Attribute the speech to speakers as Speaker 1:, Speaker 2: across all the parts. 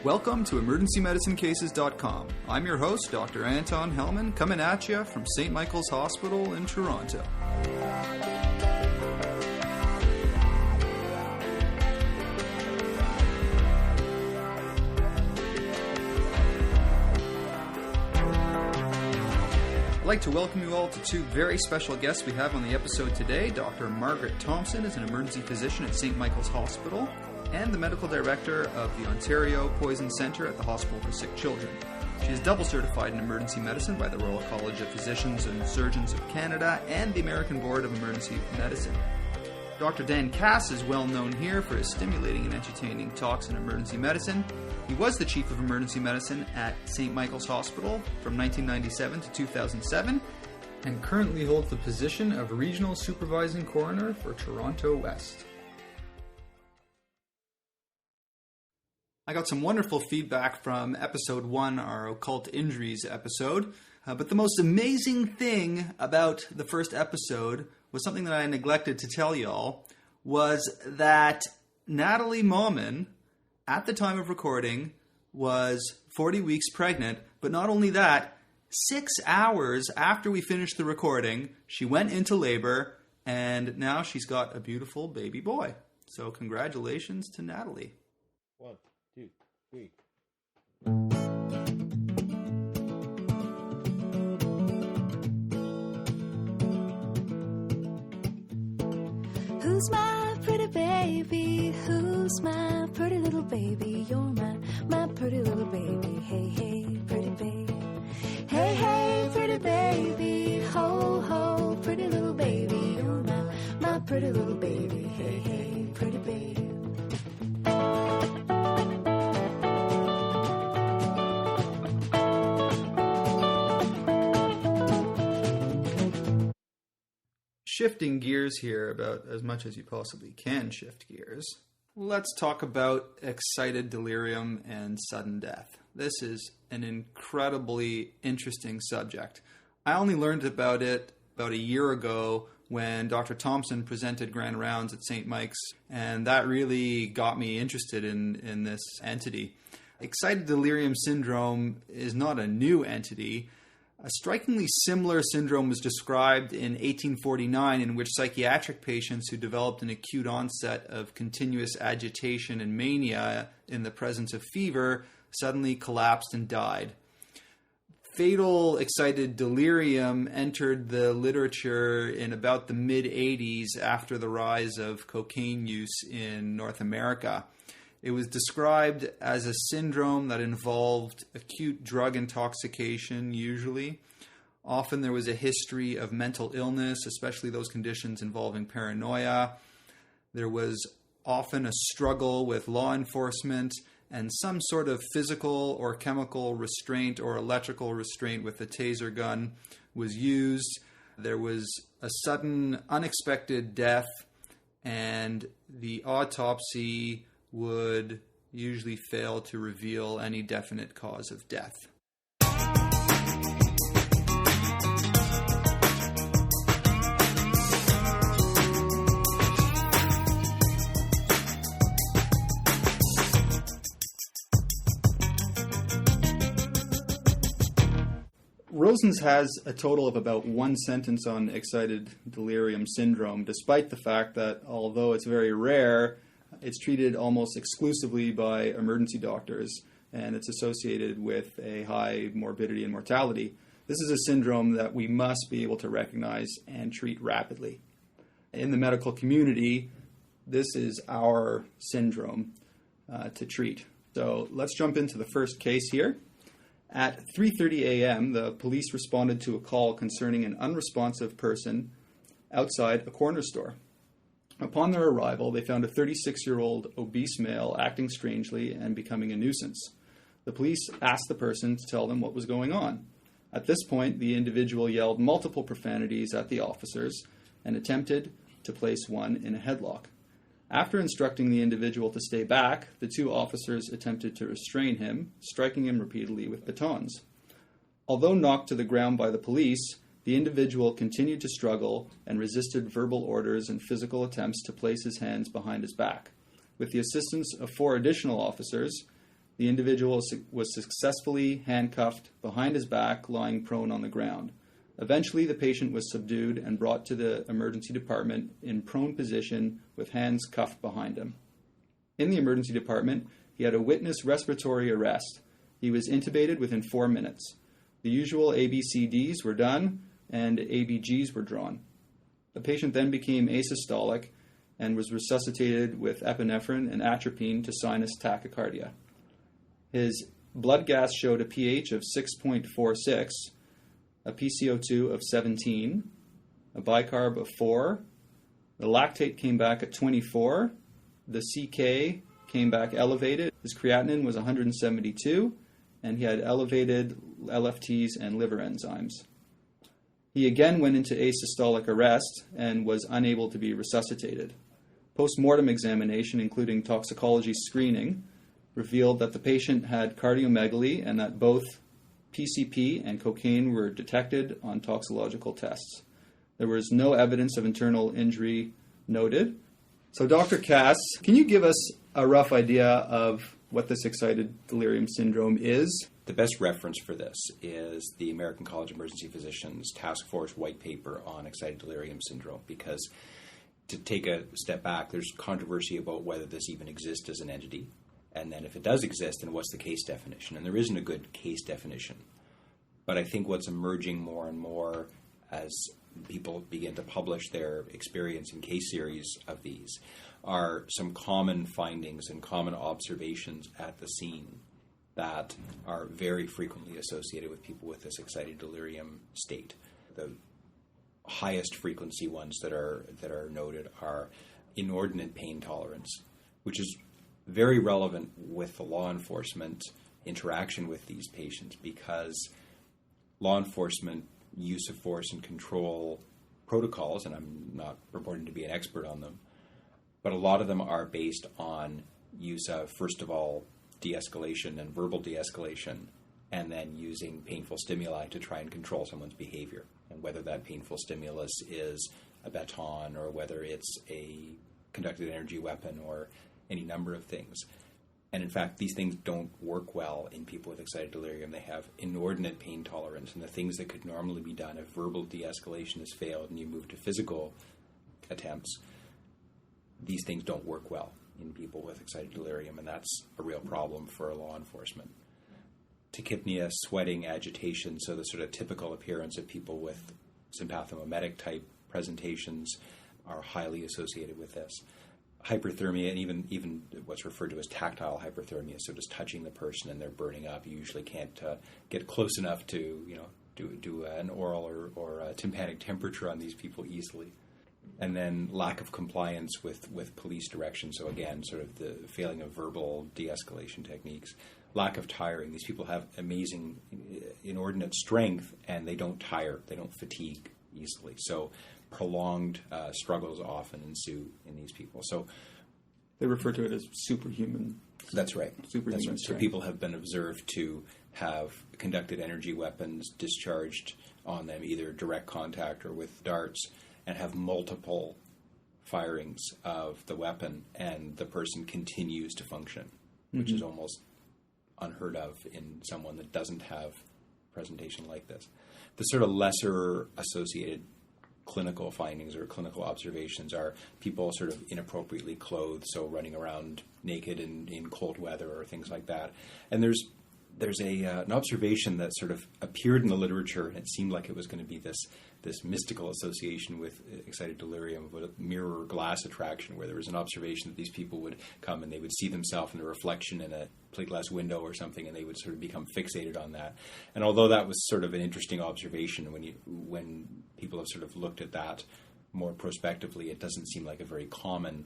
Speaker 1: Welcome to EmergencyMedicineCases.com. I'm your host, Dr. Anton Hellman, coming at you from St. Michael's Hospital in Toronto. I'd like to welcome you all to two very special guests we have on the episode today. Dr. Margaret Thompson is an emergency physician at St. Michael's Hospital and the medical director of the Ontario Poison Centre at the Hospital for Sick Children. She is double certified in emergency medicine by the Royal College of Physicians and Surgeons of Canada and the American Board of Emergency Medicine. Dr. Dan Cass is well known here for his stimulating and entertaining talks in emergency medicine. He was the chief of emergency medicine at St. Michael's Hospital from 1997 to 2007 and currently holds the position of regional supervising coroner for Toronto West. I got some wonderful feedback from episode 1, our occult injuries episode, but the most amazing thing about the first episode was something that I neglected to tell y'all, was that Natalie Mauman, at the time of recording, was 40 weeks pregnant, but not only that, 6 hours after we finished the recording, she went into labor, and now she's got a beautiful baby boy. So congratulations to Natalie.
Speaker 2: 1, 2, 3.
Speaker 3: Who's my pretty baby? Who's my pretty little baby? You're my pretty little baby. Hey, hey, pretty baby. Hey, hey, pretty baby. Ho, ho, pretty little baby. You're my pretty little baby. Hey, hey, pretty baby.
Speaker 1: Shifting gears here about as much as you possibly can shift gears, let's talk about excited delirium and sudden death. This is an incredibly interesting subject. I only learned about it about a year ago when Dr. Thompson presented grand rounds at St. Mike's, and that really got me interested in this entity. Excited delirium syndrome is not a new entity. A strikingly similar syndrome was described in 1849 in which psychiatric patients who developed an acute onset of continuous agitation and mania in the presence of fever suddenly collapsed and died. Fatal excited delirium entered the literature in about the mid-80s after the rise of cocaine use in North America. It was described as a syndrome that involved acute drug intoxication, usually. Often there was a history of mental illness, especially those conditions involving paranoia. There was often a struggle with law enforcement, and some sort of physical or chemical restraint or electrical restraint with a taser gun was used. There was a sudden, unexpected death, and the autopsy would usually fail to reveal any definite cause of death. Rosens has a total of about one sentence on excited delirium syndrome, despite the fact that although it's very rare, it's treated almost exclusively by emergency doctors, and it's associated with a high morbidity and mortality. This is a syndrome that we must be able to recognize and treat rapidly. In the medical community, this is our syndrome to treat. So let's jump into the first case here. At 3:30 a.m., the police responded to a call concerning an unresponsive person outside a corner store. Upon their arrival, they found a 36-year-old obese male acting strangely and becoming a nuisance. The police asked the person to tell them what was going on. At this point, the individual yelled multiple profanities at the officers and attempted to place one in a headlock. After instructing the individual to stay back, the two officers attempted to restrain him, striking him repeatedly with batons. Although knocked to the ground by the police, the individual continued to struggle and resisted verbal orders and physical attempts to place his hands behind his back. With the assistance of 4 additional officers, The individual was successfully handcuffed behind his back, lying prone on the ground. Eventually, the patient was subdued and brought to the emergency department in prone position with hands cuffed behind him. In the emergency department, he had a witness respiratory arrest. He was intubated within 4 minutes. The usual ABCDs were done and ABGs were drawn. The patient then became asystolic and was resuscitated with epinephrine and atropine to sinus tachycardia. His blood gas showed a pH of 6.46, a PCO2 of 17, a bicarb of 4, the lactate came back at 24, the CK came back elevated, his creatinine was 172, and he had elevated LFTs and liver enzymes. He again went into asystolic arrest and was unable to be resuscitated. Post-mortem examination, including toxicology screening, revealed that the patient had cardiomegaly and that both PCP and cocaine were detected on toxicological tests. There was no evidence of internal injury noted. So Dr. Cass, can you give us a rough idea of what this excited delirium syndrome is?
Speaker 4: The best reference for this is the American College of Emergency Physicians Task Force white paper on excited delirium syndrome, because to take a step back, there's controversy about whether this even exists as an entity. And then if it does exist, then what's the case definition? And there isn't a good case definition. But I think what's emerging more and more as people begin to publish their experience in case series of these are some common findings and common observations at the scene that are very frequently associated with people with this excited delirium state. The highest frequency ones that are noted are inordinate pain tolerance, which is very relevant with the law enforcement interaction with these patients, because law enforcement use of force and control protocols, and I'm not purporting to be an expert on them, but a lot of them are based on use of, first of all, de-escalation and verbal de-escalation, and then using painful stimuli to try and control someone's behavior. And whether that painful stimulus is a baton or whether it's a conducted energy weapon or any number of things. And in fact, these things don't work well in people with excited delirium. They have inordinate pain tolerance, and the things that could normally be done if verbal de-escalation has failed and you move to physical attempts, these things don't work well in people with excited delirium, and that's a real problem for law enforcement. Tachypnea, sweating, agitation, so the sort of typical appearance of people with sympathomimetic type presentations are highly associated with this. Hyperthermia, and even what's referred to as tactile hyperthermia, so just touching the person and they're burning up. You usually can't get close enough to do an oral or a tympanic temperature on these people easily. And then lack of compliance with police direction. So again, sort of the failing of verbal de-escalation techniques. Lack of tiring. These people have amazing, inordinate strength, and they don't tire. They don't fatigue easily. So prolonged struggles often ensue in these people. So
Speaker 1: they refer to it as superhuman.
Speaker 4: That's right.
Speaker 1: Superhuman
Speaker 4: That's right. So people have been observed to have conducted energy weapons discharged on them, either direct contact or with darts, and have multiple firings of the weapon, and the person continues to function, which is almost unheard of in someone that doesn't have presentation like this. The sort of lesser associated clinical findings or clinical observations are people sort of inappropriately clothed, so running around naked in cold weather or things like that. And there's an observation that sort of appeared in the literature, and it seemed like it was going to be this mystical association with excited delirium, but a mirror glass attraction, where there was an observation that these people would come and they would see themselves in a reflection in a plate glass window or something, and they would sort of become fixated on that. And although that was sort of an interesting observation, when people have sort of looked at that more prospectively, it doesn't seem like a very common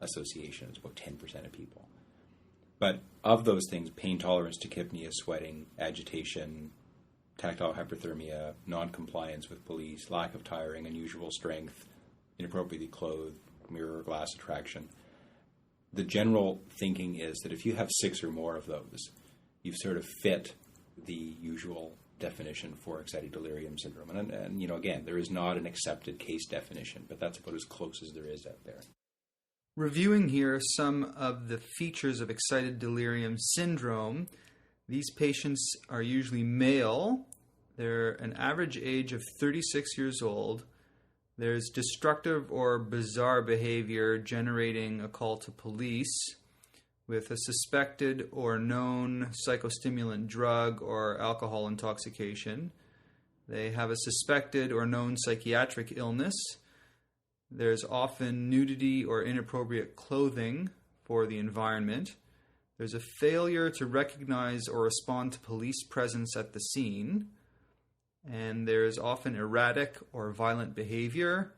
Speaker 4: association. It's about 10% of people. But of those things, pain tolerance, tachypnea, sweating, agitation, tactile hyperthermia, non-compliance with police, lack of tiring, unusual strength, inappropriately clothed, mirror or glass attraction. The general thinking is that if you have 6 or more of those, you've sort of fit the usual definition for excited delirium syndrome. And again, there is not an accepted case definition, but that's about as close as there is out there.
Speaker 1: Reviewing here some of the features of excited delirium syndrome, these patients are usually male. They're an average age of 36 years old. There's destructive or bizarre behavior generating a call to police with a suspected or known psychostimulant drug or alcohol intoxication. They have a suspected or known psychiatric illness. There's often nudity or inappropriate clothing for the environment. There's a failure to recognize or respond to police presence at the scene. And there's often erratic or violent behavior.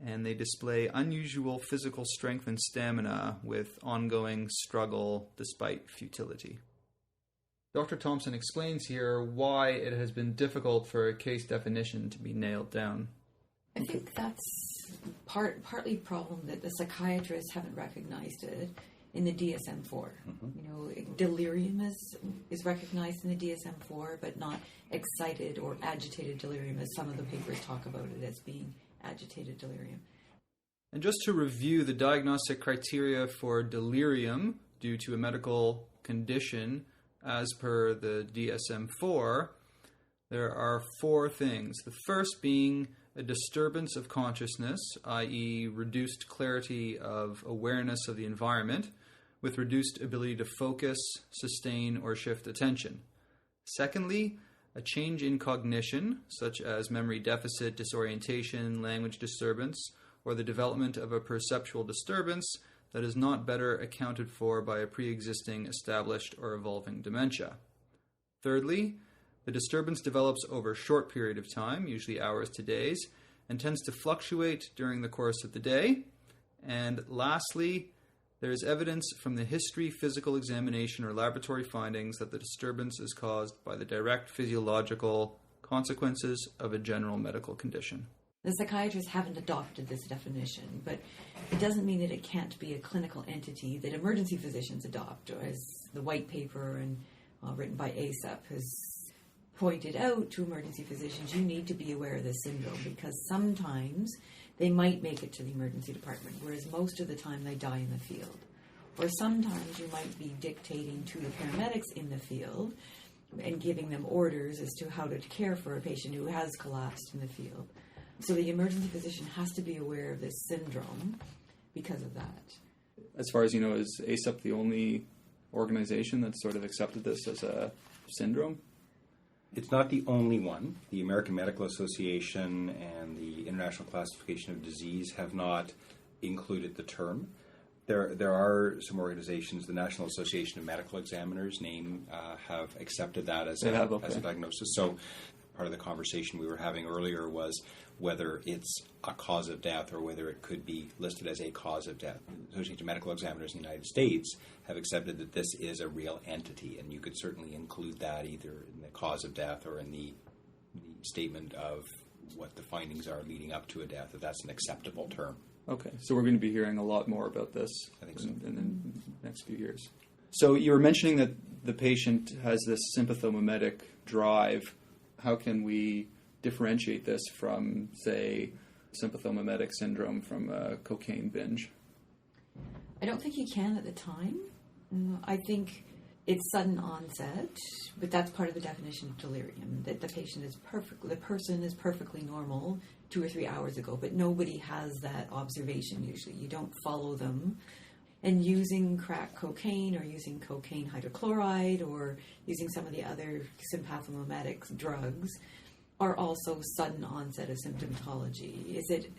Speaker 1: And they display unusual physical strength and stamina with ongoing struggle despite futility. Dr. Thompson explains here why it has been difficult for a case definition to be nailed down.
Speaker 5: I think that's partly a problem that the psychiatrists haven't recognized it in the DSM-4. Mm-hmm. Delirium is recognized in the DSM-4, but not excited or agitated delirium, as some of the papers talk about it as being agitated delirium.
Speaker 1: And just to review the diagnostic criteria for delirium due to a medical condition as per the DSM-4, there are 4 things. The first being a disturbance of consciousness, i.e. reduced clarity of awareness of the environment, with reduced ability to focus, sustain, or shift attention. Secondly, a change in cognition, such as memory deficit, disorientation, language disturbance, or the development of a perceptual disturbance that is not better accounted for by a pre-existing, established, or evolving dementia. Thirdly, the disturbance develops over a short period of time, usually hours to days, and tends to fluctuate during the course of the day. And lastly, there is evidence from the history, physical examination, or laboratory findings that the disturbance is caused by the direct physiological consequences of a general medical condition.
Speaker 5: The psychiatrists haven't adopted this definition, but it doesn't mean that it can't be a clinical entity that emergency physicians adopt, or as the white paper and written by ASAP has pointed out to emergency physicians, you need to be aware of this syndrome because sometimes they might make it to the emergency department, whereas most of the time they die in the field. Or sometimes you might be dictating to the paramedics in the field and giving them orders as to how to care for a patient who has collapsed in the field. So the emergency physician has to be aware of this syndrome because of that.
Speaker 1: As far as you know, is ASAP the only organization that's sort of accepted this as a syndrome?
Speaker 4: It's not the only one. The American Medical Association and the International Classification of Disease have not included the term. There are some organizations, the National Association of Medical Examiners, have accepted that as a diagnosis. So part of the conversation we were having earlier was whether it's a cause of death or whether it could be listed as a cause of death. The Association of Medical Examiners in the United States have accepted that this is a real entity, and you could certainly include that either in the cause of death or in the statement of what the findings are leading up to a death, that that's an acceptable term.
Speaker 1: Okay, so we're going to be hearing a lot more about this
Speaker 4: I think so.
Speaker 1: in the next few years. So you were mentioning that the patient has this sympathomimetic drive. How can we differentiate this from, say, sympathomimetic syndrome from a cocaine binge?
Speaker 5: I don't think you can at the time. I think it's sudden onset, but that's part of the definition of delirium, that the person is perfectly normal 2 or 3 hours ago, but nobody has that observation usually. You don't follow them. And using crack cocaine or using cocaine hydrochloride or using some of the other sympathomimetic drugs are also sudden onset of symptomatology. Is it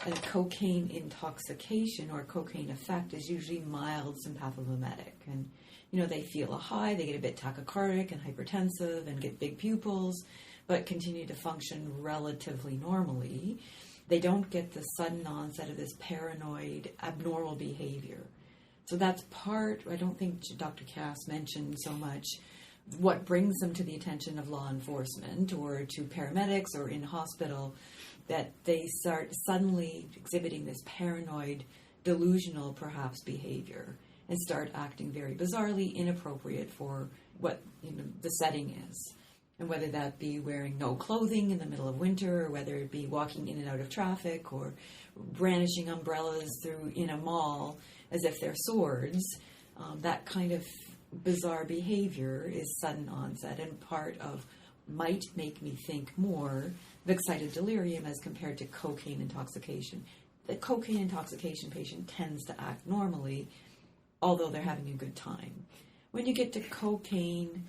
Speaker 5: a cocaine intoxication or cocaine effect is usually mild sympathomimetic. And, they feel a high, they get a bit tachycardic and hypertensive and get big pupils, but continue to function relatively normally. They don't get the sudden onset of this paranoid, abnormal behavior. So that's part, I don't think Dr. Cass mentioned so much what brings them to the attention of law enforcement or to paramedics or in hospital, that they start suddenly exhibiting this paranoid, delusional perhaps behavior and start acting very bizarrely inappropriate for what the setting is. And whether that be wearing no clothing in the middle of winter, or whether it be walking in and out of traffic, or brandishing umbrellas in a mall as if they're swords, that kind of bizarre behavior is sudden onset and part of might make me think more of excited delirium as compared to cocaine intoxication. The cocaine intoxication patient tends to act normally, although they're having a good time. When you get to cocaine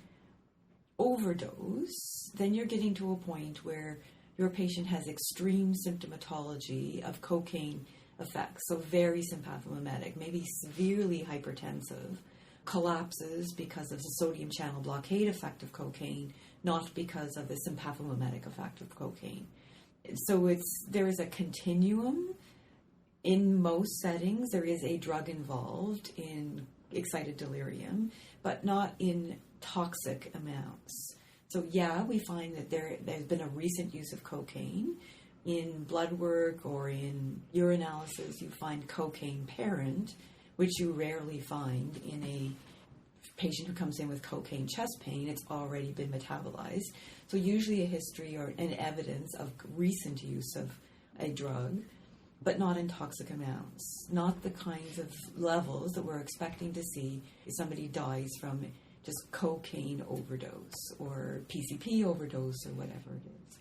Speaker 5: overdose, then you're getting to a point where your patient has extreme symptomatology of cocaine effects, so very sympathomimetic, maybe severely hypertensive, collapses because of the sodium channel blockade effect of cocaine, not because of the sympathomimetic effect of cocaine. So there is a continuum. In most settings, there is a drug involved in excited delirium, but not in toxic amounts. So yeah, we find that there's been a recent use of cocaine. In blood work or in urinalysis, you find cocaine parent, which you rarely find in a patient who comes in with cocaine chest pain. It's already been metabolized. So usually a history or an evidence of recent use of a drug, but not in toxic amounts, not the kinds of levels that we're expecting to see if somebody dies from just cocaine overdose or PCP overdose or whatever it is.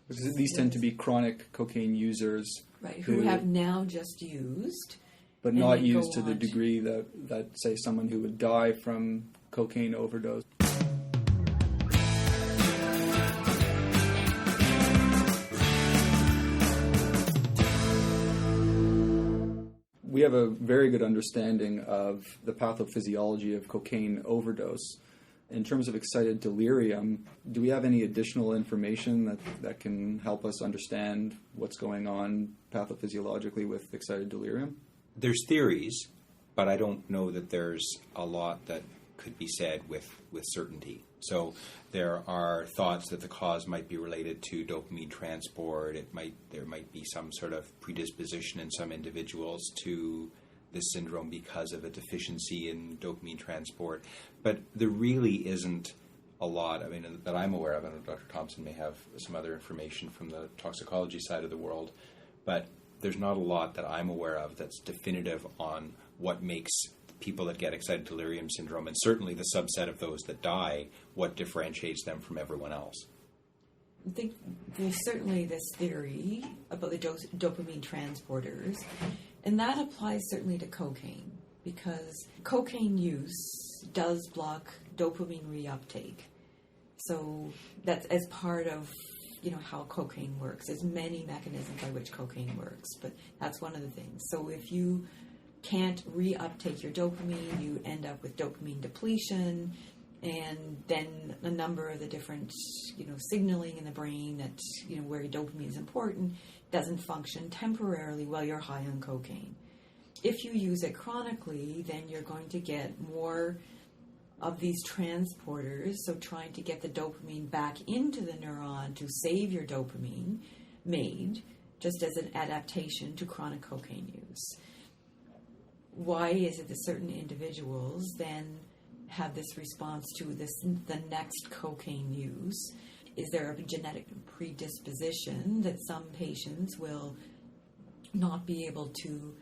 Speaker 1: Because these tend to be chronic cocaine users.
Speaker 5: Right, who have now just used.
Speaker 1: But not used to the degree that, say, someone who would die from cocaine overdose. We have a very good understanding of the pathophysiology of cocaine overdose. In terms of excited delirium, do we have any additional information that can help us understand what's going on pathophysiologically with excited delirium?
Speaker 4: There's theories, but I don't know that there's a lot that could be said with certainty. So there are thoughts that the cause might be related to dopamine transport. There might be some sort of predisposition in some individuals to this syndrome because of a deficiency in dopamine transport. But there really isn't a lot, that I'm aware of. I don't know, Dr. Thompson may have some other information from the toxicology side of the world, but there's not a lot that I'm aware of that's definitive on what makes people that get excited delirium syndrome, and certainly the subset of those that die, what differentiates them from everyone else.
Speaker 5: I think there's certainly this theory about the dopamine transporters, and that applies certainly to cocaine, because cocaine use does block dopamine reuptake. So that's as part of how cocaine works. There's many mechanisms by which cocaine works, but that's one of the things. So if you can't reuptake your dopamine, you end up with dopamine depletion, and then a number of the different, signaling in the brain that, where your dopamine is important, doesn't function temporarily while you're high on cocaine. If you use it chronically, then you're going to get more of these transporters, so trying to get the dopamine back into the neuron to save your dopamine made, just as an adaptation to chronic cocaine use. Why is it that certain individuals then have this response to the next cocaine use? Is there a genetic predisposition that some patients will not be able to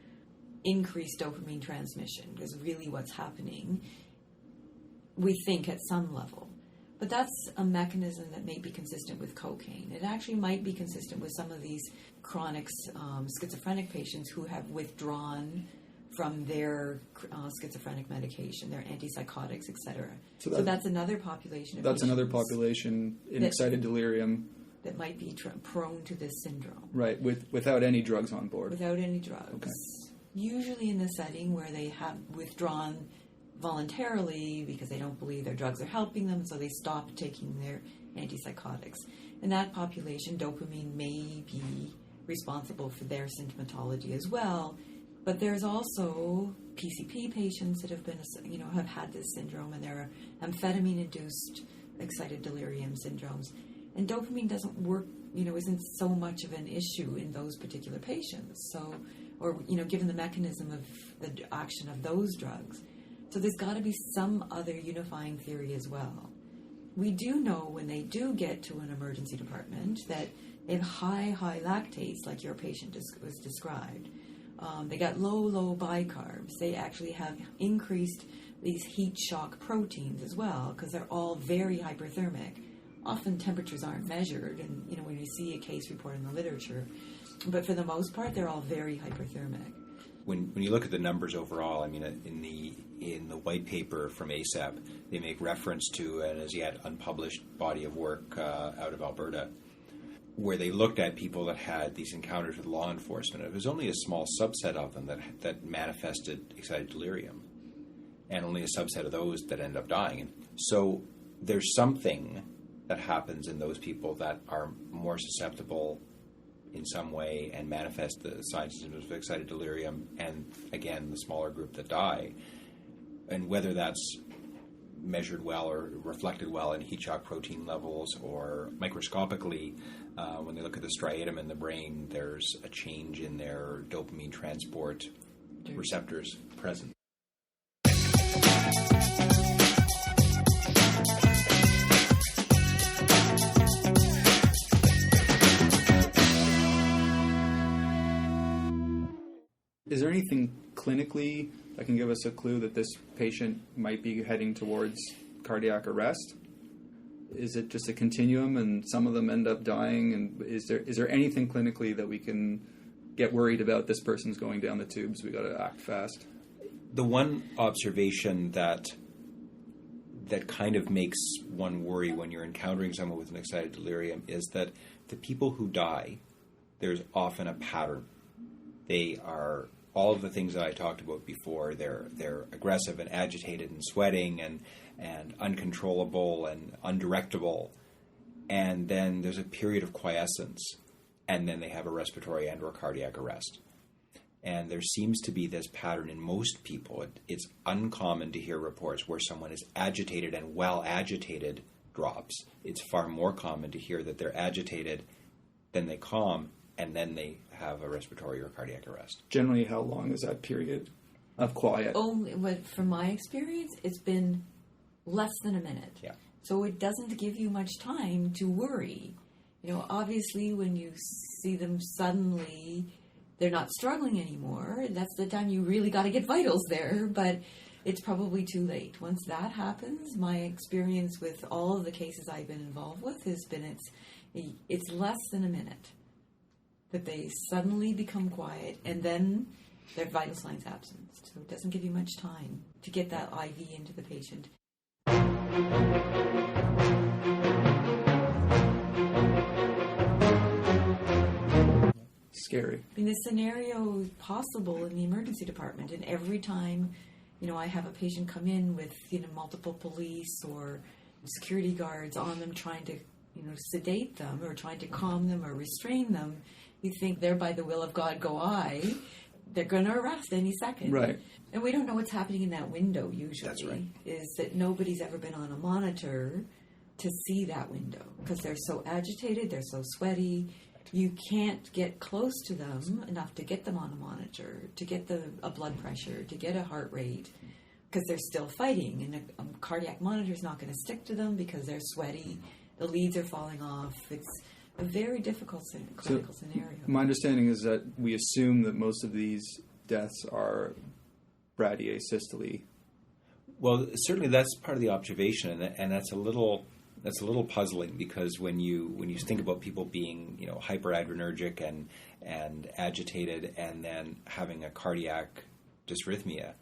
Speaker 5: increase dopamine transmission? Is really what's happening, we think, at some level. But that's a mechanism that may be consistent with cocaine. It actually might be consistent with some of these chronic schizophrenic patients who have withdrawn from their schizophrenic medication, their antipsychotics, etc. So that's another population of patients. That's another
Speaker 1: population in excited delirium
Speaker 5: that might be prone to this syndrome.
Speaker 1: Right, without any drugs on board.
Speaker 5: Without any drugs.
Speaker 1: Okay.
Speaker 5: Usually in the setting where they have withdrawn voluntarily because they don't believe their drugs are helping them, so they stop taking their antipsychotics. In that population, dopamine may be responsible for their symptomatology as well. But there's also PCP patients that have been, have had this syndrome, and there are amphetamine-induced excited delirium syndromes. And dopamine doesn't work, isn't so much of an issue in those particular patients. So, or, given the mechanism of the action of those drugs. So there's got to be some other unifying theory as well. we do know when they do get to an emergency department that they have high lactates, like your patient was described. They got low bicarbs. They actually have increased these heat shock proteins as well, because they're all very hyperthermic. Often temperatures aren't measured, and when you see a case report in the literature, but for the most part, they're all very hyperthermic.
Speaker 4: When you look at the numbers overall, I mean, in the white paper from ASAP, they make reference to an as yet unpublished body of work out of Alberta, where they looked at people that had these encounters with law enforcement. It was only a small subset of them that manifested excited delirium, and only a subset of those that end up dying. And so there's something that happens in those people that are more susceptible in some way and manifest the signs and symptoms of excited delirium, and again, the smaller group that die. And whether that's measured well or reflected well in heat shock protein levels, or microscopically, when they look at the striatum in the brain, there's a change in their dopamine transport receptors present.
Speaker 1: Is there anything clinically that can give us a clue that this patient might be heading towards cardiac arrest? Is it just a continuum and some of them end up dying? And is there anything clinically that we can get worried about? This person's going down the tubes, we got to act fast?
Speaker 4: The one observation that kind of makes one worry when you're encountering someone with an excited delirium is that the people who die, there's often a pattern. They are all of the things that I talked about before. They're aggressive and agitated and sweating and uncontrollable and undirectable. And then there's a period of quiescence, and then they have a respiratory and or cardiac arrest. And there seems to be this pattern in most people. It's uncommon to hear reports where someone is agitated and well agitated drops. It's far more common to hear that they're agitated, then they calm, and then they have a respiratory or cardiac arrest.
Speaker 1: Generally, how long is that period of quiet?
Speaker 5: From my experience, it's been less than a minute.
Speaker 4: Yeah.
Speaker 5: So it doesn't give you much time to worry. Obviously, when you see them suddenly, they're not struggling anymore, that's the time you really got to get vitals there, but it's probably too late. Once that happens, my experience with all of the cases I've been involved with has been it's less than a minute that they suddenly become quiet, and then their vital signs absent. So it doesn't give you much time to get that IV into the patient.
Speaker 1: Scary.
Speaker 5: I mean, the scenario is possible in the emergency department, and every time, I have a patient come in with, multiple police or security guards on them trying to, sedate them or trying to calm them or restrain them, you think they're by the will of God go I. They're going to arrest any second.
Speaker 1: Right.
Speaker 5: And we don't know what's happening in that window usually.
Speaker 4: That's right.
Speaker 5: Is that nobody's ever been on a monitor to see that window because they're so agitated, they're so sweaty. You can't get close to them enough to get them on a monitor, to get a blood pressure, to get a heart rate, because they're still fighting. And a cardiac monitor is not going to stick to them because they're sweaty. The leads are falling off. It's a very difficult clinical scenario.
Speaker 1: My understanding is that we assume that most of these deaths are bradyasystole.
Speaker 4: Well, certainly that's part of the observation, and that's a little puzzling because when you think about people being hyperadrenergic and agitated and then having a cardiac dysrhythmia,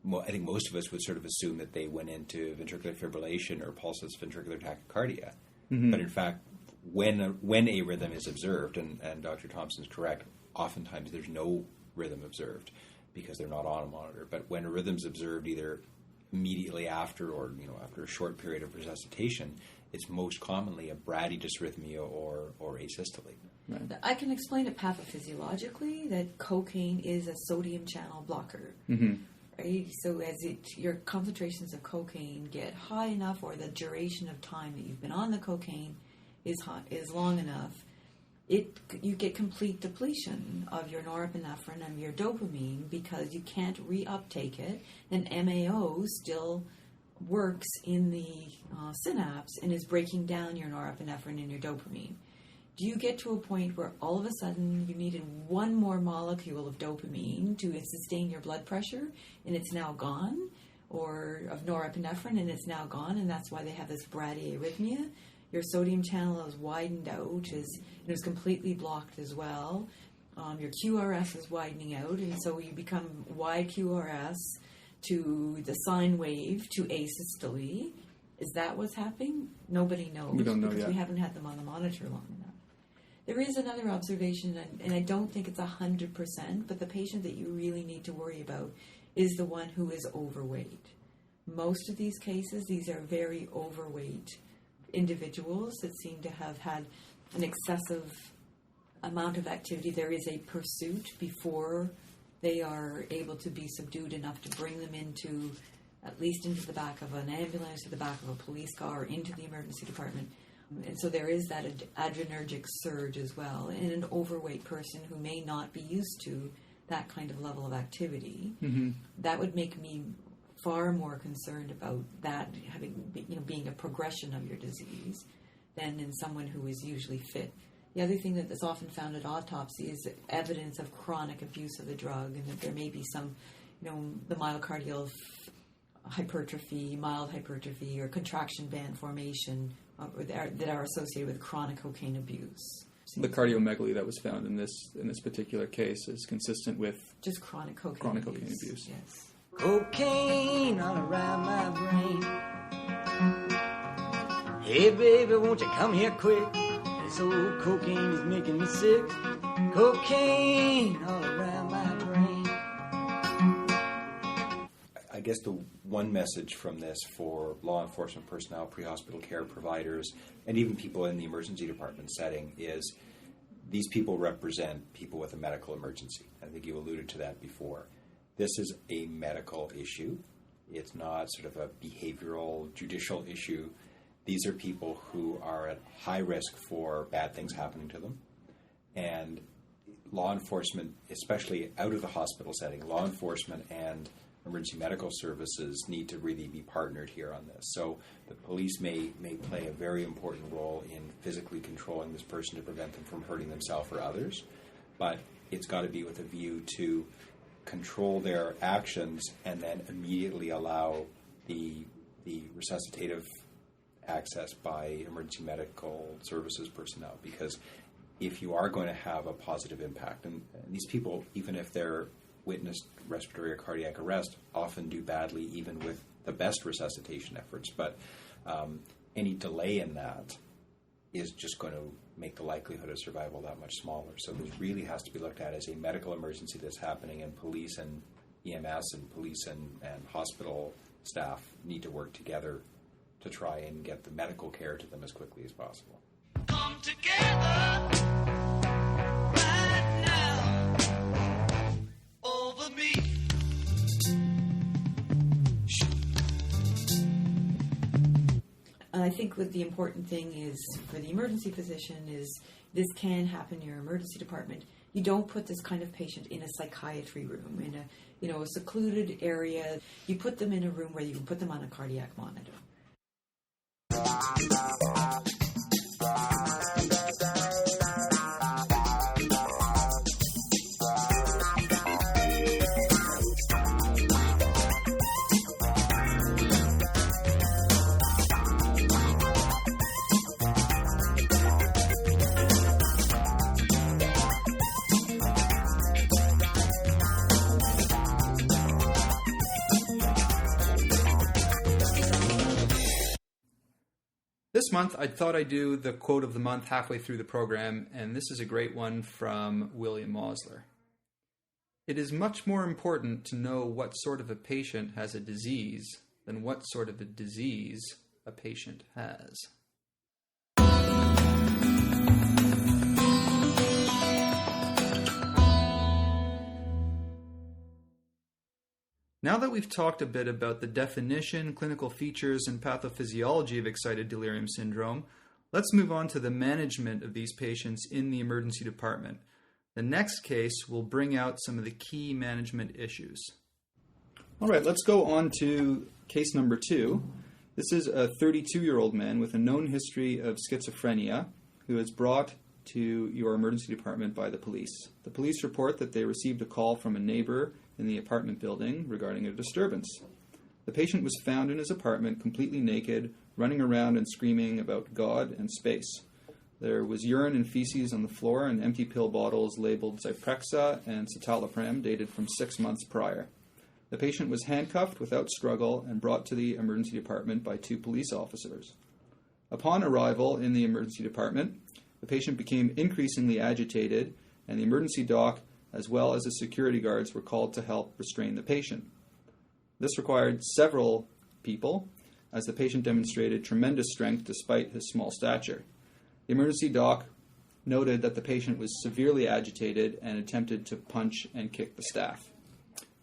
Speaker 4: I think most of us would sort of assume that they went into ventricular fibrillation or pulseless ventricular tachycardia. Mm-hmm. But in fact, when a rhythm is observed, and Dr. Thompson's correct, oftentimes there's no rhythm observed because they're not on a monitor. But when a rhythm's observed either immediately after or after a short period of resuscitation, it's most commonly a bradydysrhythmia or asystole.
Speaker 1: Right.
Speaker 5: I can explain it pathophysiologically that cocaine is a sodium channel blocker.
Speaker 1: Mm-hmm.
Speaker 5: Right? So as your concentrations of cocaine get high enough, or the duration of time that you've been on the cocaine is long enough, you get complete depletion of your norepinephrine and your dopamine because you can't reuptake it, and MAO still works in the synapse and is breaking down your norepinephrine and your dopamine. Do you get to a point where all of a sudden you needed one more molecule of dopamine to sustain your blood pressure and it's now gone, or of norepinephrine and it's now gone, and that's why they have this bradyarrhythmia? Your sodium channel is widened out, is completely blocked as well. Your QRS is widening out, and so you become wide QRS to the sine wave to asystole. Is that what's happening? Nobody knows.
Speaker 1: We don't know
Speaker 5: because
Speaker 1: yet.
Speaker 5: we haven't had them on the monitor long enough. There is another observation, and I don't think it's 100%, but the patient that you really need to worry about is the one who is overweight. Most of these cases, these are very overweight individuals that seem to have had an excessive amount of activity. There is a pursuit before they are able to be subdued enough to bring them into, at least into the back of an ambulance, or the back of a police car, or into the emergency department. And so there is that adrenergic surge as well in an overweight person who may not be used to that kind of level of activity.
Speaker 1: Mm-hmm.
Speaker 5: That would make me far more concerned about that being a progression of your disease than in someone who is usually fit. The other thing that is often found at autopsy is evidence of chronic abuse of the drug, and that there may be some, the myocardial hypertrophy, mild hypertrophy, or contraction band formation that are associated with chronic cocaine abuse.
Speaker 1: The cardiomegaly that was found in this particular case is consistent with
Speaker 5: just chronic cocaine
Speaker 1: abuse.
Speaker 5: Yes.
Speaker 6: Cocaine all around my brain. Hey baby, won't you come here quick? This old cocaine is making me sick. Cocaine all around my brain.
Speaker 4: I guess the one message from this for law enforcement personnel, pre-hospital care providers, and even people in the emergency department setting is these people represent people with a medical emergency. I think you alluded to that before. This is a medical issue. It's not sort of a behavioral, judicial issue. These are people who are at high risk for bad things happening to them. And law enforcement, especially out of the hospital setting, law enforcement and emergency medical services need to really be partnered here on this. So the police may play a very important role in physically controlling this person to prevent them from hurting themselves or others, but it's got to be with a view to control their actions and then immediately allow the resuscitative access by emergency medical services personnel, because if you are going to have a positive impact, and these people, even if they're witnessed respiratory or cardiac arrest, often do badly even with the best resuscitation efforts, but any delay in that is just going to make the likelihood of survival that much smaller. So this really has to be looked at as a medical emergency that's happening, and police and EMS and police and hospital staff need to work together to try and get the medical care to them as quickly as possible.
Speaker 6: Come together right now over me.
Speaker 5: And I think what the important thing is for the emergency physician is this can happen in your emergency department. You don't put this kind of patient in a psychiatry room, in a secluded area. You put them in a room where you can put them on a cardiac monitor.
Speaker 1: This month, I thought I'd do the quote of the month halfway through the program, and this is a great one from William Osler. It is much more important to know what sort of a patient has a disease than what sort of a disease a patient has. Now that we've talked a bit about the definition, clinical features, and pathophysiology of excited delirium syndrome, let's move on to the management of these patients in the emergency department. The next case will bring out some of the key management issues. All right, let's go on to case number 2. This is a 32-year-old man with a known history of schizophrenia who is brought to your emergency department by the police. The police report that they received a call from a neighbor in the apartment building regarding a disturbance. The patient was found in his apartment completely naked, running around and screaming about God and space. There was urine and feces on the floor and empty pill bottles labeled Zyprexa and citalopram dated from 6 months prior. The patient was handcuffed without struggle and brought to the emergency department by 2 police officers. Upon arrival in the emergency department, the patient became increasingly agitated, and the emergency doc, as well as the security guards, were called to help restrain the patient. This required several people, as the patient demonstrated tremendous strength despite his small stature. The emergency doc noted that the patient was severely agitated and attempted to punch and kick the staff.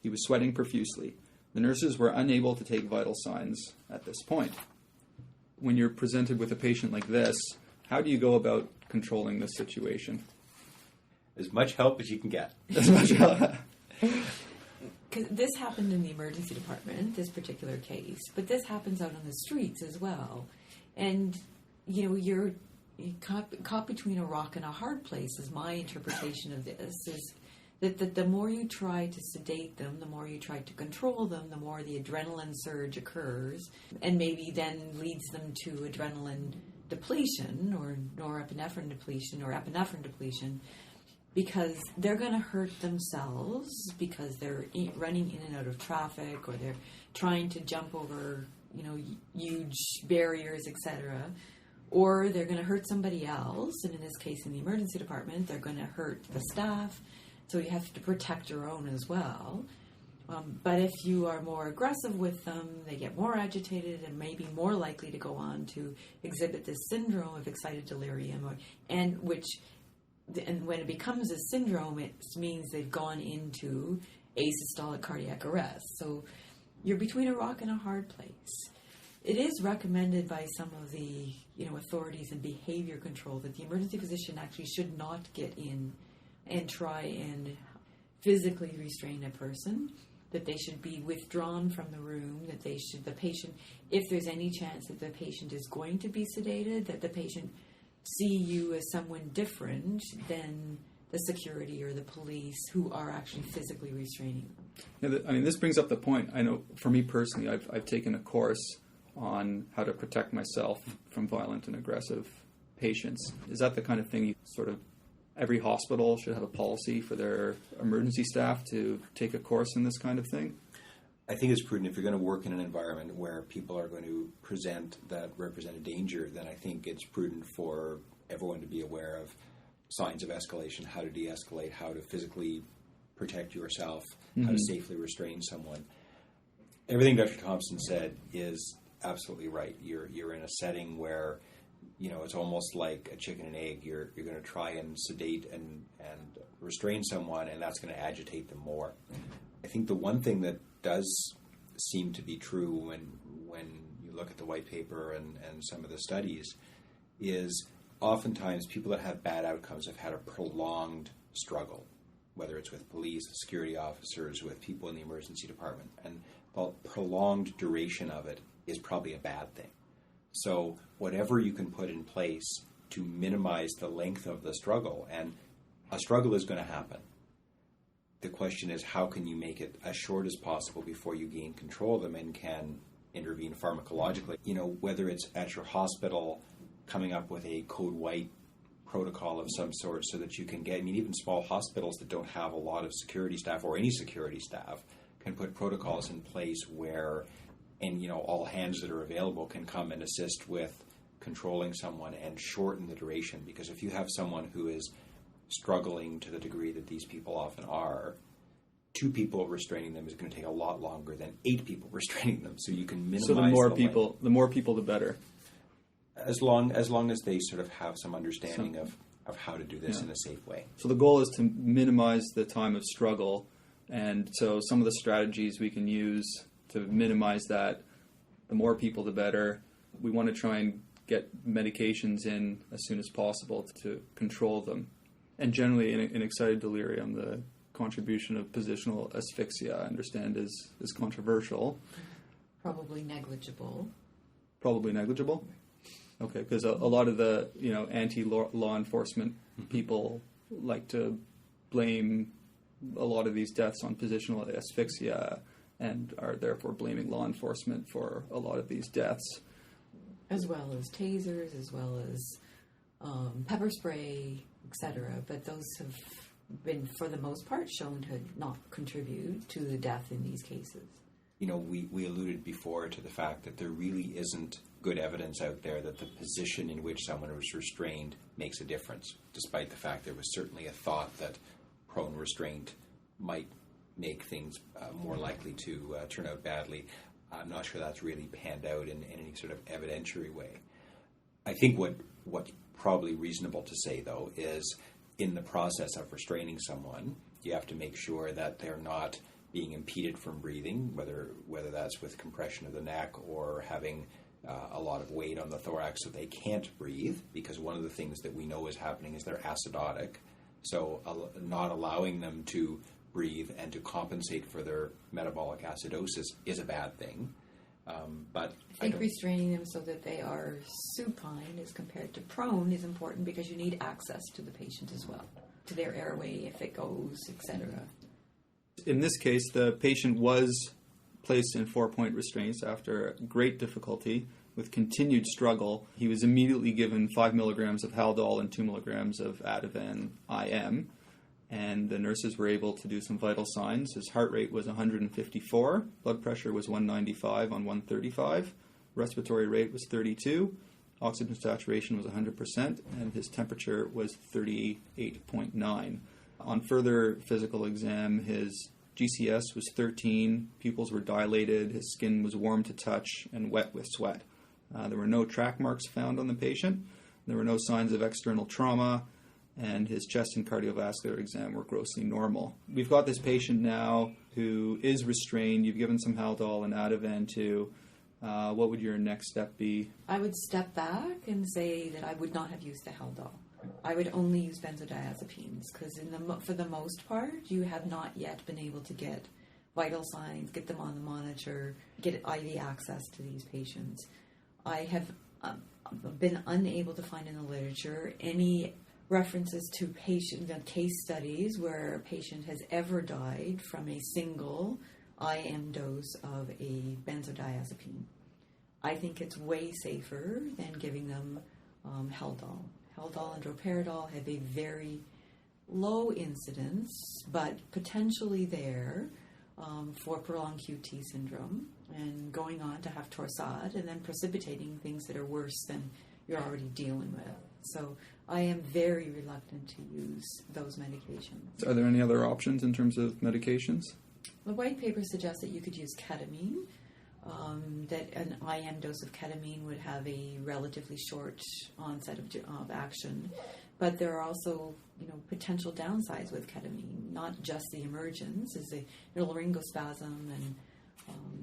Speaker 1: He was sweating profusely. The nurses were unable to take vital signs at this point. When you're presented with a patient like this, how do you go about controlling this situation?
Speaker 4: As much help as you can get.
Speaker 1: As much help.
Speaker 5: Because this happened in the emergency department, this particular case, but this happens out on the streets as well. And, you know, you're caught between a rock and a hard place is my interpretation of this, is that the more you try to sedate them, the more you try to control them, the more the adrenaline surge occurs, and maybe then leads them to adrenaline depletion or norepinephrine depletion or epinephrine depletion, because they're going to hurt themselves because they're running in and out of traffic, or they're trying to jump over, you know, huge barriers, etc. Or they're going to hurt somebody else, and in this case in the emergency department, they're going to hurt the staff, so you have to protect your own as well. But if you are more aggressive with them, they get more agitated and maybe more likely to go on to exhibit this syndrome of excited delirium, and when it becomes a syndrome, it means they've gone into asystolic cardiac arrest. So you're between a rock and a hard place. It is recommended by some of the authorities in behavior control that the emergency physician actually should not get in and try and physically restrain a person, that they should be withdrawn from the room, that the patient, if there's any chance that the patient is going to be sedated, that the patient see you as someone different than the security or the police who are actually physically restraining them.
Speaker 1: Yeah, I mean, this brings up the point. I know for me personally, I've taken a course on how to protect myself from violent and aggressive patients. Is that the kind of thing every hospital should have a policy for their emergency staff to take a course in this kind of thing?
Speaker 4: I think it's prudent if you're going to work in an environment where people are going to represent a danger, then I think it's prudent for everyone to be aware of signs of escalation, how to de-escalate, how to physically protect yourself, how to safely restrain someone. Everything Dr. Thompson said is absolutely right. You're in a setting where, it's almost like a chicken and egg. You're going to try and sedate and restrain someone, and that's going to agitate them more. I think the one thing that does seem to be true when you look at the white paper and some of the studies is oftentimes people that have bad outcomes have had a prolonged struggle, whether it's with police, security officers, with people in the emergency department. And the prolonged duration of it is probably a bad thing. So whatever you can put in place to minimize the length of the struggle, and a struggle is going to happen. The question is, how can you make it as short as possible before you gain control of them and can intervene pharmacologically? Whether it's at your hospital, coming up with a code white protocol of some sort so that you can get, even small hospitals that don't have a lot of security staff or any security staff can put protocols in place where, all hands that are available can come and assist with controlling someone and shorten the duration. Because if you have someone who is struggling to the degree that these people often are, 2 people restraining them is going to take a lot longer than 8 people restraining them. So you can minimize. So the more people, the better. As long as they sort of have some understanding of how to do this in a safe way. So the goal is to minimize the time of struggle, and so some of the strategies we can use to minimize that, the more people, the better. We want to try and get medications in as soon as possible to control them. And generally, in excited delirium,
Speaker 1: contribution of positional asphyxia, I understand, is controversial.
Speaker 5: Probably negligible.
Speaker 1: Probably negligible? Okay, because a lot of the, anti-law enforcement people like to blame a lot of these deaths on positional asphyxia and are therefore blaming law enforcement for a lot of these deaths.
Speaker 5: As well as tasers, as well as pepper spray, etc. But those have been, for the most part, shown to not contribute to the death in these cases.
Speaker 4: We alluded before to the fact that there really isn't good evidence out there that the position in which someone was restrained makes a difference, despite the fact there was certainly a thought that prone restraint might make things more likely to turn out badly. I'm not sure that's really panned out in any sort of evidentiary way. I think what's probably reasonable to say, though, is in the process of restraining someone, you have to make sure that they're not being impeded from breathing, whether that's with compression of the neck or having a lot of weight on the thorax so they can't breathe, because one of the things that we know is happening is they're acidotic. So not allowing them to breathe and to compensate for their metabolic acidosis is a bad thing. But
Speaker 5: I think restraining them so that they are supine as compared to prone is important, because you need access to the patient as well, to their airway if it goes, etc.
Speaker 1: In this case, the patient was placed in 4-point restraints after great difficulty with continued struggle. He was immediately given 5 milligrams of Haldol and 2 milligrams of Ativan IM, and the nurses were able to do some vital signs. His heart rate was 154, blood pressure was 195 on 135, respiratory rate was 32, oxygen saturation was 100%, and his temperature was 38.9. On further physical exam, his GCS was 13, pupils were dilated, his skin was warm to touch and wet with sweat. There were no track marks found on the patient. There were no signs of external trauma, and his chest and cardiovascular exam were grossly normal. We've got this patient now who is restrained. You've given some Haldol and Ativan too. What would your next step be?
Speaker 5: I would step back and say that I would not have used the Haldol. I would only use benzodiazepines, because for the most part, you have not yet been able to get vital signs, get them on the monitor, get IV access to these patients. I have been unable to find in the literature any references to case studies where a patient has ever died from a single IM dose of a benzodiazepine. I think it's way safer than giving them Haldol. Haldol and droperidol have a very low incidence, but potentially there for prolonged QT syndrome, and going on to have torsade, and then precipitating things that are worse than you're already dealing with. So I am very reluctant to use those medications.
Speaker 1: Are there any other options in terms of medications?
Speaker 5: The white paper suggests that you could use ketamine, that an IM dose of ketamine would have a relatively short onset of action. But there are also, potential downsides with ketamine, not just the emergence, is a laryngospasm and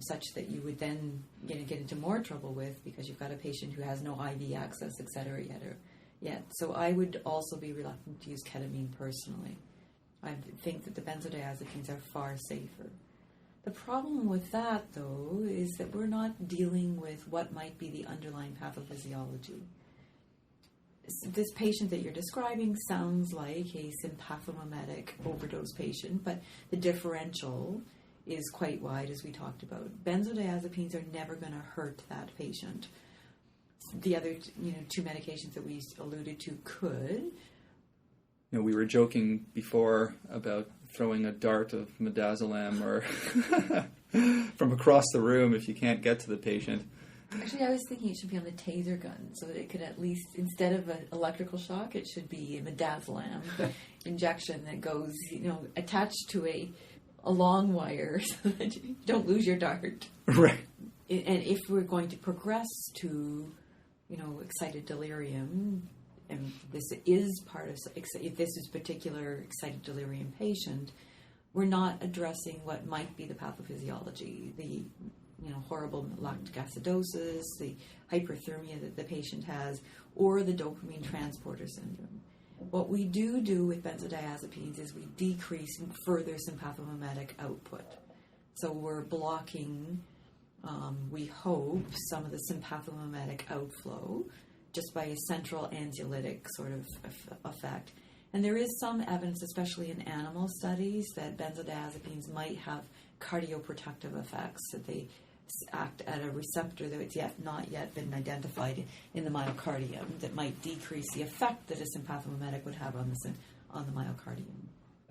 Speaker 5: such that you would then get into more trouble with, because you've got a patient who has no IV access, etc. yet. So I would also be reluctant to use ketamine personally. I think that the benzodiazepines are far safer. The problem with that, though, is that we're not dealing with what might be the underlying pathophysiology. This patient that you're describing sounds like a sympathomimetic overdose patient, but the differential is quite wide, as we talked about. Benzodiazepines are never going to hurt that patient. The other, two medications that we alluded to could.
Speaker 1: We were joking before about throwing a dart of midazolam or from across the room if you can't get to the patient.
Speaker 5: Actually, I was thinking it should be on the taser gun, so that it could at least, instead of an electrical shock, it should be a midazolam injection that goes, attached to a long wire so that you don't lose your dart.
Speaker 1: Right.
Speaker 5: And if we're going to progress to, excited delirium, and this is part of, if this is particular excited delirium patient, we're not addressing what might be the pathophysiology, the horrible lactic acidosis, the hyperthermia that the patient has, or the dopamine transporter syndrome. What we do with benzodiazepines is we decrease further sympathomimetic output. So we're blocking, we hope, some of the sympathomimetic outflow just by a central anxiolytic sort of effect. And there is some evidence, especially in animal studies, that benzodiazepines might have cardioprotective effects, that they act at a receptor that's not yet been identified in the myocardium that might decrease the effect that a sympathomimetic would have on the myocardium.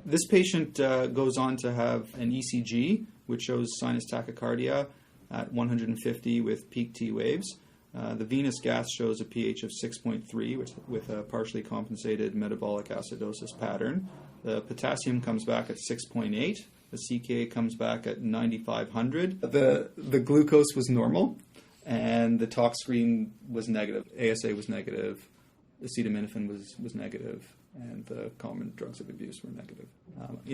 Speaker 1: This patient goes on to have an ECG, which shows sinus tachycardia at 150 with peak T waves. The venous gas shows a pH of 6.3 with a partially compensated metabolic acidosis pattern. The potassium comes back at 6.8. The CK comes back at 9,500. The glucose was normal, and the tox screen was negative. ASA was negative. Acetaminophen was negative, and the common drugs of abuse were negative.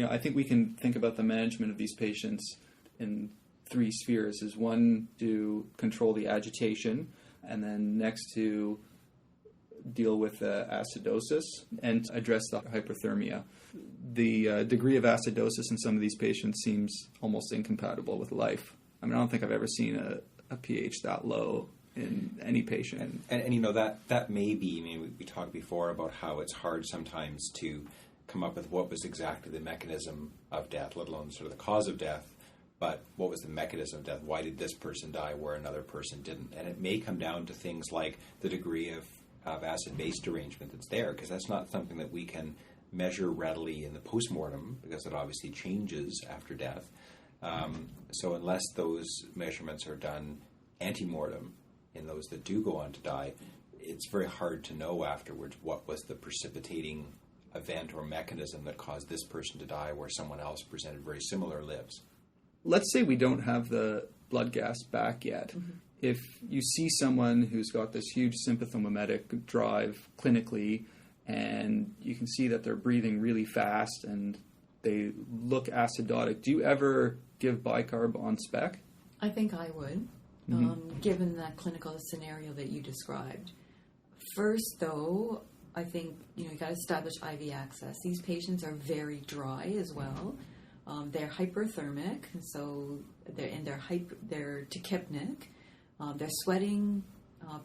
Speaker 1: I think we can think about the management of these patients in three spheres. Is one, to control the agitation, and then next to deal with acidosis and address the hyperthermia. The degree of acidosis in some of these patients seems almost incompatible with life. I mean, I don't think I've ever seen a pH that low in any patient.
Speaker 4: And that may be, I mean, we talked before about how it's hard sometimes to come up with what was exactly the mechanism of death, let alone sort of the cause of death, but what was the mechanism of death? Why did this person die where another person didn't? And it may come down to things like the degree of acid-base derangement that's there, because that's not something that we can measure readily in the postmortem, because it obviously changes after death. So unless those measurements are done ante-mortem in those that do go on to die, it's very hard to know afterwards what was the precipitating event or mechanism that caused this person to die where someone else presented very similar lives.
Speaker 1: Let's say we don't have the blood gas back yet. Mm-hmm. If you see someone who's got this huge sympathomimetic drive clinically, and you can see that they're breathing really fast and they look acidotic, do you ever give bicarb on spec?
Speaker 5: I think I would, given that clinical scenario that you described. First, though, I think you got to establish IV access. These patients are very dry as well. They're hyperthermic, so they're tachypnic. They're sweating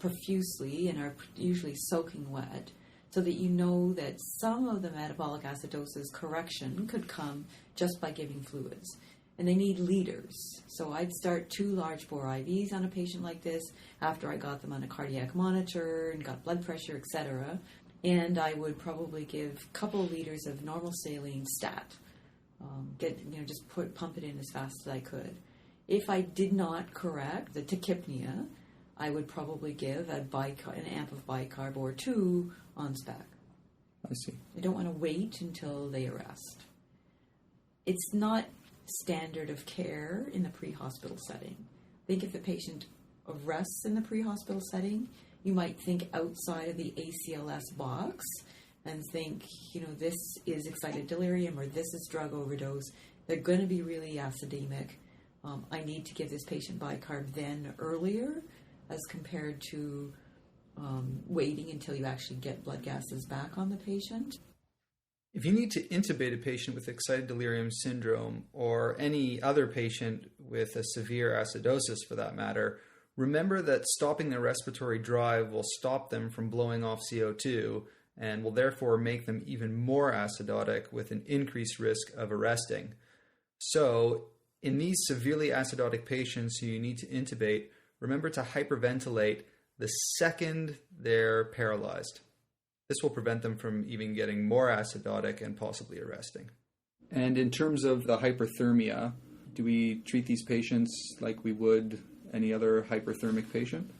Speaker 5: profusely and are usually soaking wet, so that you know that some of the metabolic acidosis correction could come just by giving fluids. And they need liters. So I'd start 2 large bore IVs on a patient like this after I got them on a cardiac monitor and got blood pressure, etc. And I would probably give a couple liters of normal saline stat. Pump it in as fast as I could. If I did not correct the tachypnea, I would probably give an amp of bicarb or 2 on spec.
Speaker 1: I see.
Speaker 5: I don't want to wait until they arrest. It's not standard of care in the pre-hospital setting. I think if the patient arrests in the pre-hospital setting, you might think outside of the ACLS box and think, this is excited delirium or this is drug overdose. They're going to be really acidemic. I need to give this patient bicarb then earlier as compared to waiting until you actually get blood gases back on the patient.
Speaker 1: If you need to intubate a patient with excited delirium syndrome or any other patient with a severe acidosis for that matter, remember that stopping their respiratory drive will stop them from blowing off CO2 and will therefore make them even more acidotic with an increased risk of arresting. So, in these severely acidotic patients who you need to intubate, remember to hyperventilate the second they're paralyzed. This will prevent them from even getting more acidotic and possibly arresting. And in terms of the hyperthermia, do we treat these patients like we would any other hyperthermic patient?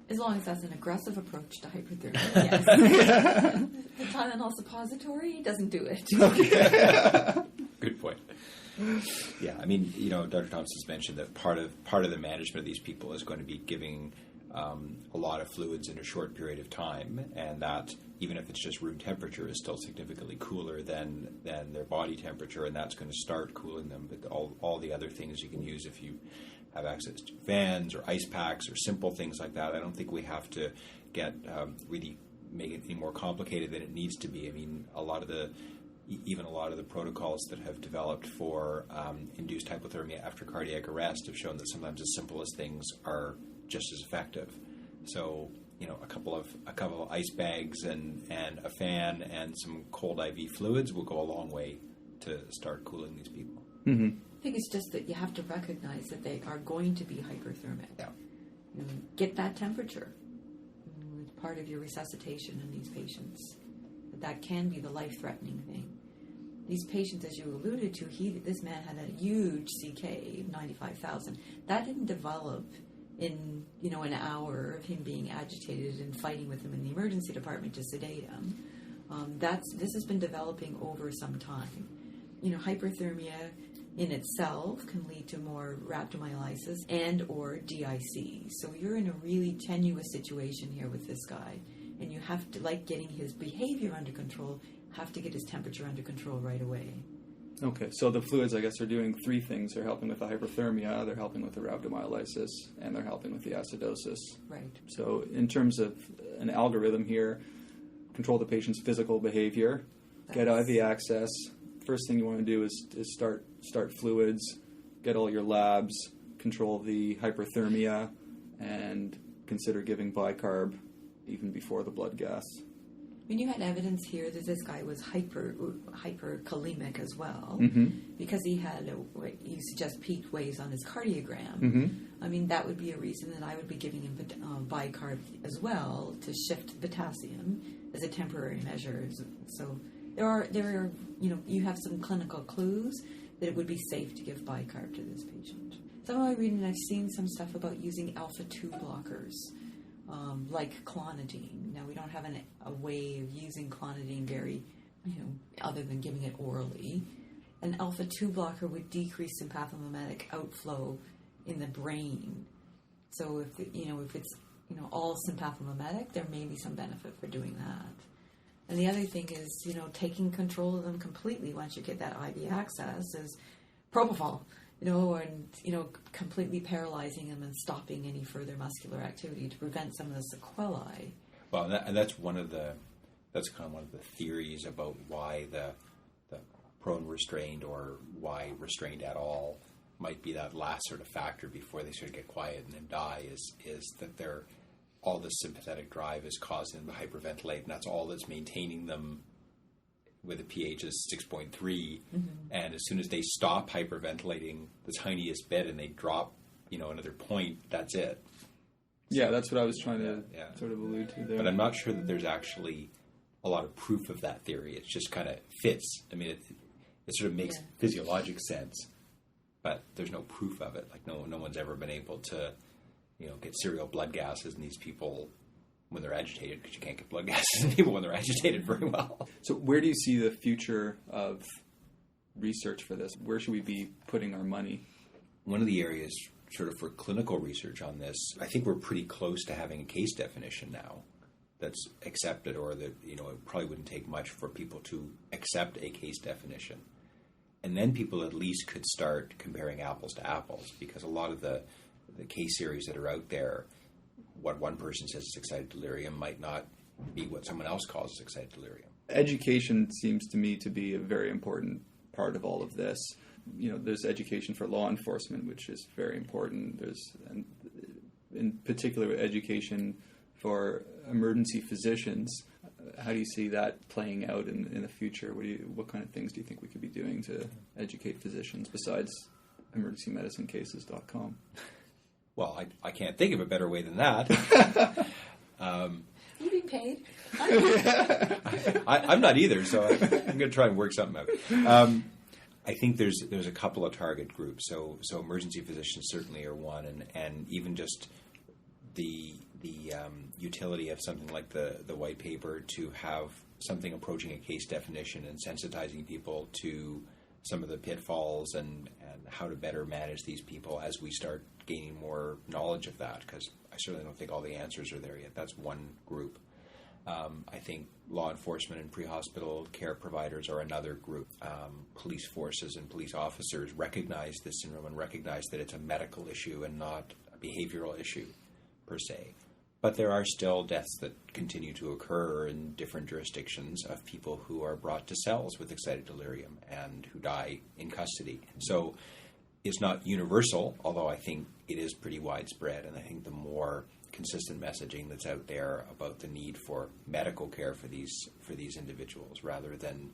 Speaker 5: As long as that's an aggressive approach to hyperthermia, yes. The Tylenol suppository doesn't do it.
Speaker 1: Okay.
Speaker 4: Good point. Yeah, I mean, Dr. Thompson's mentioned that part of the management of these people is going to be giving a lot of fluids in a short period of time, and that, even if it's just room temperature, is still significantly cooler than their body temperature, and that's going to start cooling them. But all the other things you can use if you have access to fans or ice packs or simple things like that. I don't think we have to get really make it any more complicated than it needs to be. I mean, even a lot of the protocols that have developed for induced hypothermia after cardiac arrest have shown that sometimes the simplest things are just as effective. So, a couple of ice bags and a fan and some cold IV fluids will go a long way to start cooling these people.
Speaker 1: Mm-hmm.
Speaker 5: I think it's just that you have to recognize that they are going to be hyperthermic.
Speaker 4: Yeah.
Speaker 5: Get that temperature. It's part of your resuscitation in these patients. But that can be the life-threatening thing. These patients, as you alluded to, this man had a huge CK, 95,000. That didn't develop in, an hour of him being agitated and fighting with him in the emergency department to sedate him. This has been developing over some time. Hyperthermia in itself can lead to more rhabdomyolysis and or DIC. So you're in a really tenuous situation here with this guy, and you have to, like getting his behavior under control, have to get his temperature under control right away.
Speaker 1: Okay, so the fluids, I guess, are doing three things. They're helping with the hyperthermia, they're helping with the rhabdomyolysis, and they're helping with the acidosis.
Speaker 5: Right.
Speaker 1: So in terms of an algorithm here, control the patient's physical behavior, get IV access. First thing you want to do is start fluids, get all your labs, control the hyperthermia, and consider giving bicarb even before the blood gas.
Speaker 5: I mean, you had evidence here that this guy was hyperkalemic as well, because he had what you suggest peaked waves on his cardiogram.
Speaker 1: Mm-hmm.
Speaker 5: I mean, that would be a reason that I would be giving him bicarb as well to shift potassium as a temporary measure. So there are you have some clinical clues that it would be safe to give bicarb to this patient. Some of my reading, I've seen some stuff about using alpha-2 blockers. Like clonidine. Now, we don't have a way of using clonidine other than giving it orally. An alpha-2 blocker would decrease sympathomimetic outflow in the brain. So if it's all sympathomimetic, there may be some benefit for doing that. And the other thing is, taking control of them completely once you get that IV access is propofol. Completely paralyzing them and stopping any further muscular activity to prevent some of the sequelae.
Speaker 4: Well, that's kind of one of the theories about why the prone restrained, or why restrained at all, might be that last sort of factor before they sort of get quiet and then die. Is that all this sympathetic drive is causing them to hyperventilate, and that's all that's maintaining them with a pH is 6.3, and as soon as they stop hyperventilating the tiniest bit and they drop, another point, that's it.
Speaker 1: Yeah, that's what I was trying to sort of allude to there.
Speaker 4: But I'm not sure that there's actually a lot of proof of that theory. It just kind of fits. I mean, it sort of makes physiologic sense, but there's no proof of it. Like no one's ever been able to, get serial blood gases in these people when they're agitated, because you can't get blood gases in people when they're agitated very well.
Speaker 1: So where do you see the future of research for this? Where should we be putting our money?
Speaker 4: One of the areas sort of for clinical research on this, I think we're pretty close to having a case definition now that's accepted, or that, it probably wouldn't take much for people to accept a case definition. And then people at least could start comparing apples to apples, because a lot of the case series that are out there, what one person says is excited delirium might not be what someone else calls excited delirium.
Speaker 1: Education seems to me to be a very important part of all of this. There's education for law enforcement, which is very important. There's, in particular, education for emergency physicians. How do you see that playing out in the future? What kind of things do you think we could be doing to educate physicians besides emergencymedicinecases.com?
Speaker 4: Well, I can't think of a better way than that.
Speaker 5: Are you being paid?
Speaker 4: I'm not either, so I'm going to try and work something out. I think there's a couple of target groups. So emergency physicians certainly are one, and even just the utility of something like the white paper to have something approaching a case definition and sensitizing people to some of the pitfalls and how to better manage these people as we start gaining more knowledge of that, because I certainly don't think all the answers are there yet. That's one group. I think law enforcement and pre-hospital care providers are another group. Police forces and police officers recognize this syndrome and recognize that it's a medical issue and not a behavioral issue per se. But there are still deaths that continue to occur in different jurisdictions of people who are brought to cells with excited delirium and who die in custody. So it's not universal, although I think it is pretty widespread. And I think the more consistent messaging that's out there about the need for medical care for these individuals, rather than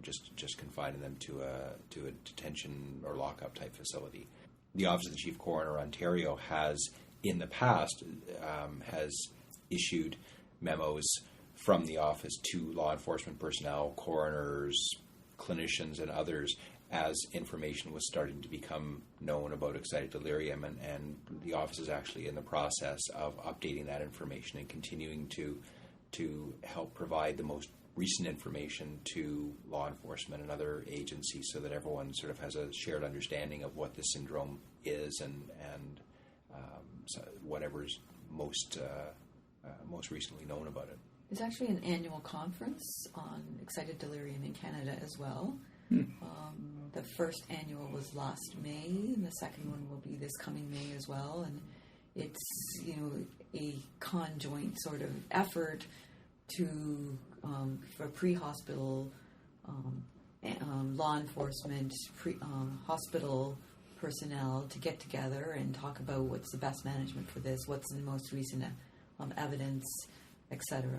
Speaker 4: just confining them to a detention or lockup type facility. The Office of the Chief Coroner Ontario has in the past has issued memos from the office to law enforcement personnel, coroners, clinicians, and others as information was starting to become known about excited delirium, and the office is actually in the process of updating that information and continuing to help provide the most recent information to law enforcement and other agencies so that everyone sort of has a shared understanding of what this syndrome is and so whatever's most recently known about it.
Speaker 5: There's actually an annual conference on excited delirium in Canada as well. The first annual was last May, and the second one will be this coming May as well. And it's a conjoint sort of effort to for pre-hospital law enforcement, hospital personnel to get together and talk about what's the best management for this, what's the most recent evidence, etc.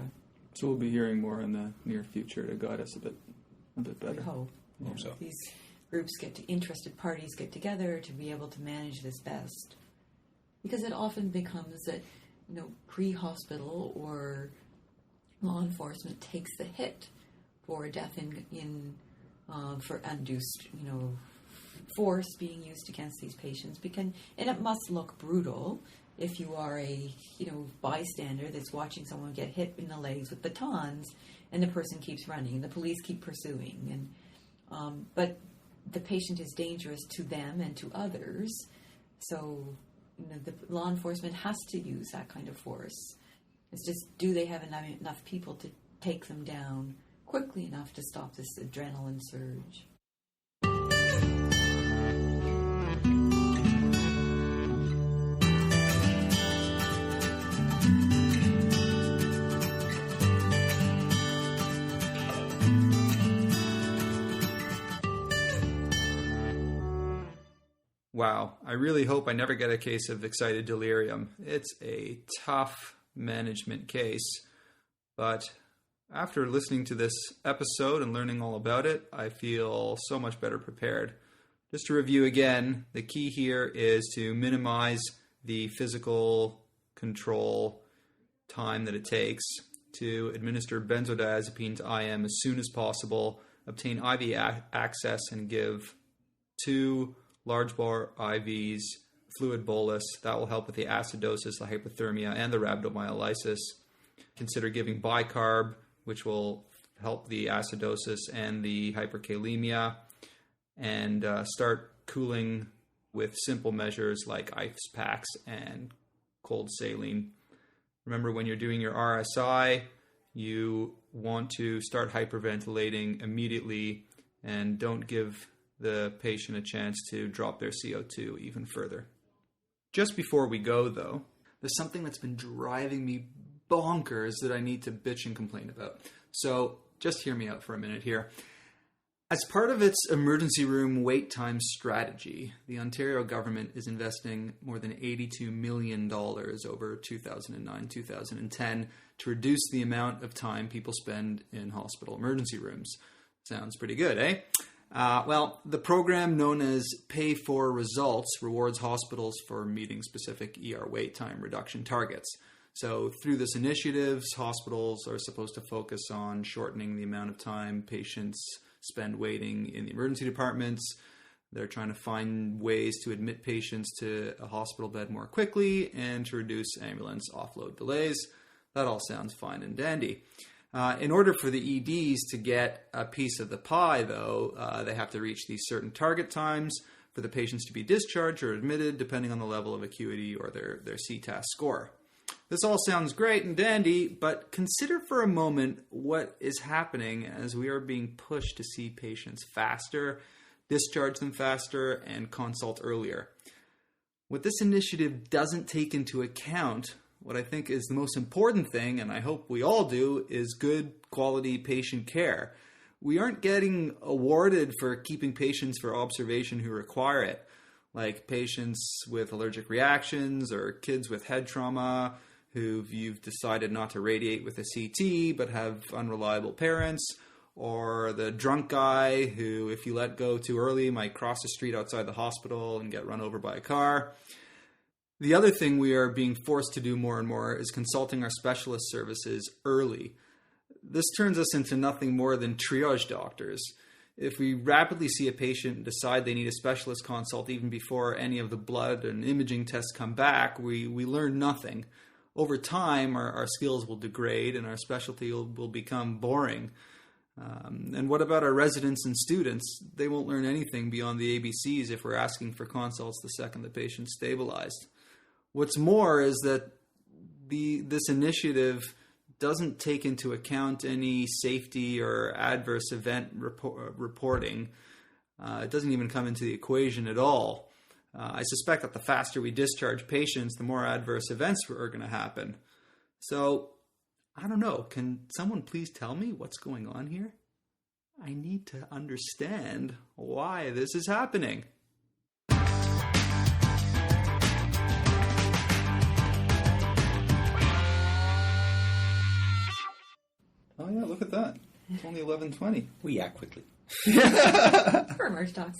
Speaker 1: So we'll be hearing more in the near future to guide us a bit better.
Speaker 5: We hope.
Speaker 4: So.
Speaker 5: These groups interested parties get together to be able to manage this best, because it often becomes that pre-hospital or law enforcement takes the hit for death in for induced force being used against these patients, and it must look brutal if you are a bystander that's watching someone get hit in the legs with batons and the person keeps running, the police keep pursuing, and but the patient is dangerous to them and to others, so the law enforcement has to use that kind of force. It's just, do they have enough people to take them down quickly enough to stop this adrenaline surge?
Speaker 1: Wow, I really hope I never get a case of excited delirium. It's a tough management case, but after listening to this episode and learning all about it, I feel so much better prepared. Just to review again, the key here is to minimize the physical control time that it takes to administer benzodiazepine to IM as soon as possible, obtain IV access, and give 2 large bore IVs, fluid bolus. That will help with the acidosis, the hypothermia, and the rhabdomyolysis. Consider giving bicarb, which will help the acidosis and the hyperkalemia. And start cooling with simple measures like ice packs and cold saline. Remember, when you're doing your RSI, you want to start hyperventilating immediately and don't give the patient a chance to drop their CO2 even further. Just before we go, though, there's something that's been driving me bonkers that I need to bitch and complain about. So just hear me out for a minute here. As part of its emergency room wait time strategy, the Ontario government is investing more than $82 million over 2009-2010 to reduce the amount of time people spend in hospital emergency rooms. Sounds pretty good, eh? Well, the program known as Pay for Results rewards hospitals for meeting specific ER wait time reduction targets. So through this initiative, hospitals are supposed to focus on shortening the amount of time patients spend waiting in the emergency departments. They're trying to find ways to admit patients to a hospital bed more quickly and to reduce ambulance offload delays. That all sounds fine and dandy. In order for the EDs to get a piece of the pie, though, they have to reach these certain target times for the patients to be discharged or admitted, depending on the level of acuity or their CTAS score. This all sounds great and dandy, but consider for a moment what is happening as we are being pushed to see patients faster, discharge them faster, and consult earlier. What this initiative doesn't take into account, What I think is the most important thing, and I hope we all do, is good quality patient care. We aren't getting awarded for keeping patients for observation who require it, like patients with allergic reactions or kids with head trauma who you've decided not to radiate with a CT but have unreliable parents, or the drunk guy who, if you let go too early, might cross the street outside the hospital and get run over by a car. The other thing we are being forced to do more and more is consulting our specialist services early. This turns us into nothing more than triage doctors. If we rapidly see a patient and decide they need a specialist consult even before any of the blood and imaging tests come back, we learn nothing. Over time, our skills will degrade and our specialty will become boring. And what about our residents and students? They won't learn anything beyond the ABCs if we're asking for consults the second the patient's stabilized. What's more is that this initiative doesn't take into account any safety or adverse event reporting. It doesn't even come into the equation at all. I suspect that the faster we discharge patients, the more adverse events are going to happen. So, I don't know. Can someone please tell me what's going on here? I need to understand why this is happening. Oh yeah, look at that. It's only 11:20.
Speaker 4: We act quickly.
Speaker 5: For Merge Talks.